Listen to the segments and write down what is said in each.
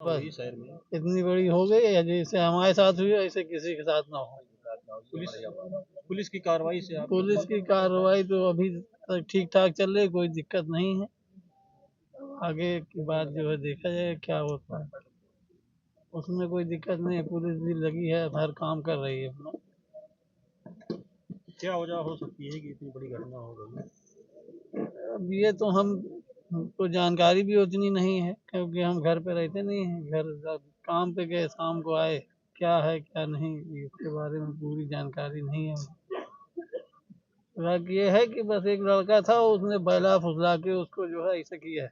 हो गई शहर में, इतनी बड़ी हो गई है, जैसे हमारे साथ हुई ऐसे किसी के साथ ना हो। पुलिस की कार्रवाई से पुलिस की कार्रवाई तो अभी तक ठीक ठाक चल रही है, कोई दिक्कत नहीं है। आगे की बात जो है देखा जाए क्या होता है, उसमें कोई दिक्कत नहीं है। पुलिस भी लगी है, हर काम कर रही है अपना। क्या वजह हो सकती है कि इतनी बड़ी घटना हो गई? अब ये तो हमको जानकारी भी उतनी नहीं है, क्योंकि हम घर पे रहते नहीं हैं। घर जब काम पे गए शाम को आए, क्या है क्या नहीं इसके बारे में पूरी जानकारी नहीं है। बाकी ये है कि बस एक लड़का था, उसने बहला फुसला के उसको जो है ऐसा किया है।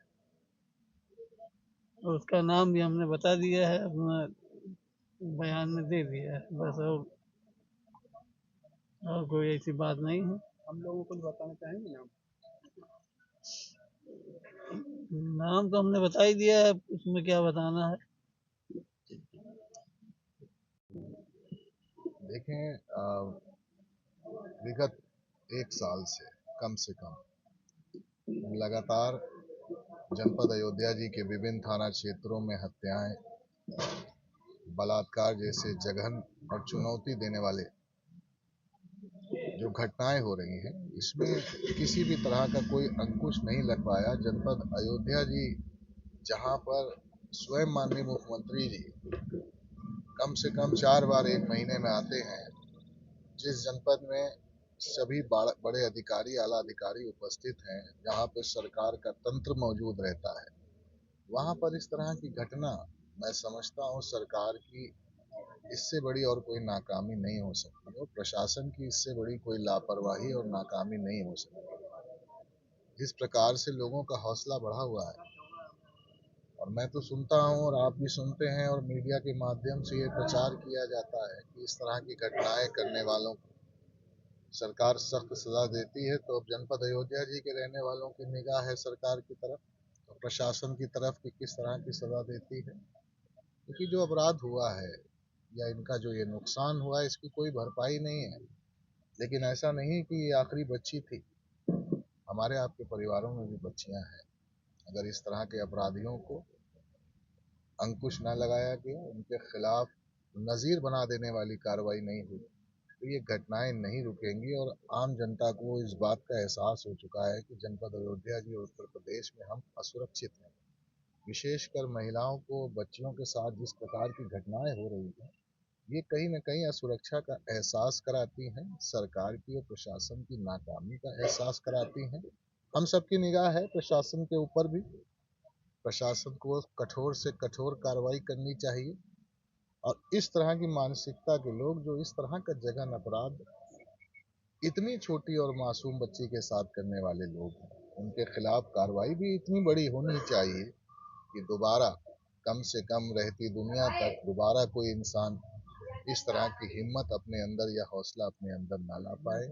उसका नाम भी हमने बता दिया है, अपना बयान में दे दिया है बस। और कोई ऐसी बात नहीं है। हम लोगों को बताना चाहेंगे नाम? नाम तो हमने बता ही दिया है, उसमें क्या बताना है। देखें, विगत 1 साल से कम लगातार जनपद अयोध्या जी के विभिन्न थाना क्षेत्रों में हत्याएं, बलात्कार जैसे जघन्य और चुनौती देने वाले जो घटनाएं हो रही हैं, इसमें किसी भी तरह का कोई अंकुश नहीं लग पाया। जनपद अयोध्या जी, जहां पर स्वयं माननीय मुख्यमंत्री जी कम से कम 4 बार एक महीने में आते हैं, जिस जनपद में सभी बड़े अधिकारी, आला अधिकारी उपस्थित हैं, जहां पर सरकार का तंत्र मौजूद रहता है, वहां पर इस तरह की घटना, मैं समझता हूं सरकार की इससे बड़ी और कोई नाकामी नहीं हो सकती, और प्रशासन की इससे बड़ी कोई लापरवाही और नाकामी नहीं हो सकती। जिस प्रकार से लोगों का हौसला बढ़ा हुआ है, और मैं तो सुनता हूं और आप भी सुनते हैं, और मीडिया के माध्यम से ये प्रचार किया जाता है कि इस तरह की घटनाएं करने वालों को सरकार सख्त सजा देती है। तो अब जनपद अयोध्या जी के रहने वालों की निगाह है सरकार की तरफ, तो प्रशासन की तरफ कि किस तरह की सजा देती है, क्योंकि जो अपराध हुआ है या इनका जो ये नुकसान हुआ है, इसकी कोई भरपाई नहीं है। लेकिन ऐसा नहीं कि ये आखिरी बच्ची थी, हमारे आपके परिवारों में भी बच्चियां हैं। अगर इस तरह के अपराधियों को अंकुश न लगाया गया, उनके खिलाफ नज़ीर बना देने वाली कार्रवाई नहीं हुई, तो ये घटनाएं नहीं रुकेंगी। और आम जनता को इस बात का एहसास हो चुका है कि जनपद अयोध्या जी और उत्तर प्रदेश में हम असुरक्षित हैं। विशेषकर महिलाओं को, बच्चियों के साथ जिस प्रकार की घटनाएं हो रही हैं, ये कहीं न कहीं असुरक्षा का एहसास कराती हैं, सरकार की और प्रशासन की नाकामी का एहसास कराती हैं। हम सबकी निगाह है प्रशासन के ऊपर भी। प्रशासन को कठोर से कठोर कार्रवाई करनी चाहिए, और इस तरह की मानसिकता के लोग जो इस तरह का जघन्य अपराध इतनी छोटी और मासूम बच्ची के साथ करने वाले लोग हैं, उनके खिलाफ कार्रवाई भी इतनी बड़ी होनी चाहिए कि दोबारा, कम से कम रहती दुनिया तक दोबारा कोई इंसान इस तरह की हिम्मत अपने अंदर या हौसला अपने अंदर ना ला पाए।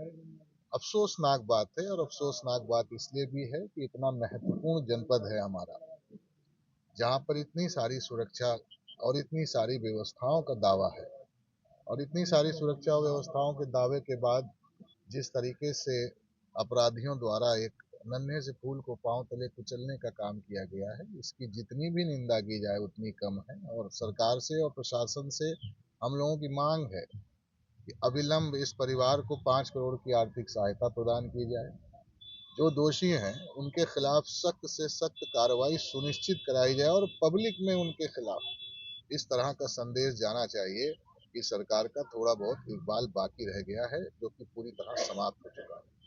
अफसोसनाक बात है, और अफसोसनाक बात इसलिए भी है कि इतना महत्वपूर्ण जनपद है हमारा, जहाँ पर इतनी सारी सुरक्षा और इतनी सारी व्यवस्थाओं का दावा है, और इतनी सारी सुरक्षा व्यवस्थाओं के दावे के बाद जिस तरीके से अपराधियों द्वारा एक नन्हे से फूल को पांव तले कुचलने का काम किया गया है, इसकी जितनी भी निंदा की जाए उतनी कम है। और सरकार से और प्रशासन से हम लोगों की मांग है कि अविलंब इस परिवार को 5 करोड़ की आर्थिक सहायता प्रदान की जाए। जो दोषी हैं उनके खिलाफ सख्त से सख्त कार्रवाई सुनिश्चित कराई जाए, और पब्लिक में उनके खिलाफ इस तरह का संदेश जाना चाहिए कि सरकार का थोड़ा बहुत इकबाल बाकी रह गया है, जो कि पूरी तरह समाप्त हो चुका है।